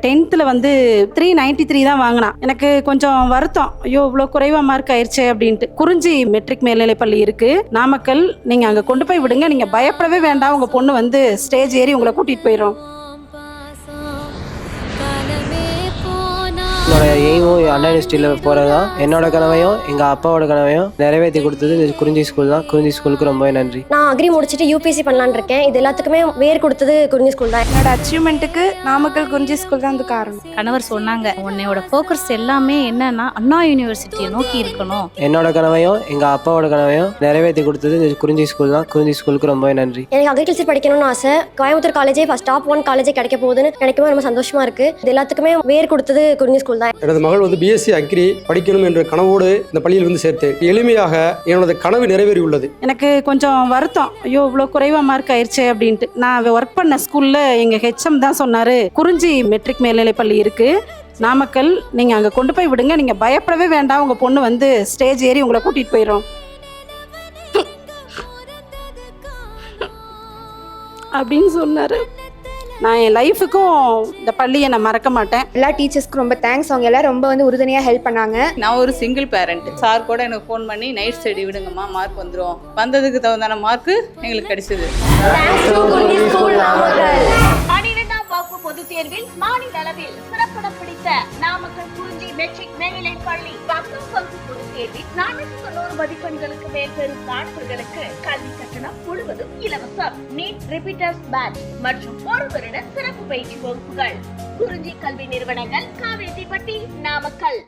10th வந்து 393 தான் வாங்கினான். எனக்கு கொஞ்சம் வருத்தம், ஐயோ இவ்வளோ குறைவா மார்க் ஆயிடுச்சு அப்படின்ட்டு. குறிஞ்சி மெட்ரிக் மேல்நிலைப்பள்ளி இருக்கு நாமக்கல், நீங்க அங்க கொண்டு போய் விடுங்க, நீங்க பயப்படவே வேண்டாம், உங்க பொண்ணு வந்து ஸ்டேஜ் ஏறி உங்களை கூட்டிட்டு போயிடும். என்னோட எய்மும் அண்ணா யூனிவர்சிட்டியில் போகிறது தான். என்னோட கனவையும் எங்கள் அப்பாவோட கனவையும் நிறைவேற்றி கொடுத்தது இந்த குறிஞ்சி ஸ்கூல் தான். குறிஞ்சி ஸ்கூலுக்கு ரொம்ப நன்றி. நான் அக்ரி முடிச்சுட்டு யூபிஎஸ்சி பண்ணலான்னு இருக்கேன். இது எல்லாத்துக்குமே வேர் கொடுத்தது குறிஞ்சி ஸ்கூல் தான். என்னோட அச்சீவ்மெண்ட்டுக்கு நாமக்கல் குறிஞ்சி ஸ்கூல் தான் வந்து காரணம். கணவர் சொன்னாங்க, உன்னையோட ஃபோக்கஸ் எல்லாமே என்னன்னா அண்ணா யூனிவர்சிட்டியை நோக்கி இருக்கணும். என்னோட கனவையும் எங்கள் அப்பாவோட கனவையும் நிறைவேற்றி கொடுத்தது இந்த குறிஞ்சி ஸ்கூல் தான். குறிஞ்சி ஸ்கூலுக்கு ரொம்ப நன்றி. எனக்கு அக்ரிகல்ச்சர் படிக்கணும்னு ஆசை. கோயம்புத்தூர் காலேஜே ஃபர்ஸ்ட் டாப் 1 காலேஜே கிடைக்க போகுதுன்னு நினைக்கும் ரொம்ப சந்தோஷமா இருக்கு. இது எல்லாத்துக்குமே வேர் கொடுத்தது குறிஞ்சி ஸ்கூல் தான். எனது மகள் வந்து பிஎஸ்சி அக்ரி படிக்கணும் என்ற கனவோடு இந்த பள்ளியில் வந்து சேர்த்தேன். எளிமையாக என்னோட கனவு நிறைவேறி உள்ளது. எனக்கு கொஞ்சம் வருத்தம், ஐயோ இவ்வளோ குறைவா மார்க் ஆயிடுச்சு அப்படின்ட்டு. நான் ஒர்க் பண்ண ஸ்கூல்ல எங்க ஹெச்எம் தான் சொன்னாரு, குறிஞ்சி மெட்ரிக் மேல்நிலைப்பள்ளி இருக்கு நாமக்கல், நீங்க அங்க கொண்டு போய் விடுங்க, நீங்க பயப்படவே வேண்டாம், உங்க பொண்ணு வந்து ஸ்டேஜ் ஏறி உங்களை கூட்டிட்டு போயிடும் அப்படின்னு சொன்னாரு. நான் என் லைஃபுக்கும் இந்த பள்ளியை நான் மறக்க மாட்டேன். எல்லா டீச்சர்ஸ்க்கும் ரொம்ப தேங்க்ஸ். அவங்க எல்லாரும் ரொம்ப வந்து உறுதுணையாக ஹெல்ப் பண்ணாங்க. நான் ஒரு சிங்கிள் பேரண்ட். சார் கூட எனக்கு ஃபோன் பண்ணி நைட் ஸ்டடி விடுங்கம்மா, மார்க் வந்துடும், வந்ததுக்கு தகுந்தான மார்க்கு எங்களுக்கு கிடைச்சது. 12ஆம் வகுப்பு பொதுத் தேர்வில் மாநில அளவில் சிறப்பிடம் பிடித்த நாமக்கல் குறிஞ்சி மெட்ரிக் மேல்நிலைப் பள்ளி 10ஆம் வகுப்பு பொதுத் தேர்வில் 490 மதிப்பெண்களுக்கு மேல் பெறும் மாணவர்களுக்கு கல்வி கட்டணம் முழுவதும் இலவசம். நீட் ரிப்பீட்டர்ஸ் பேட்ச் மற்றும் 1 வருட சிறப்பு பயிற்சி வகுப்புகள். குறிஞ்சி கல்வி நிறுவனங்கள், காவேரிப்பட்டி, நாமக்கல்.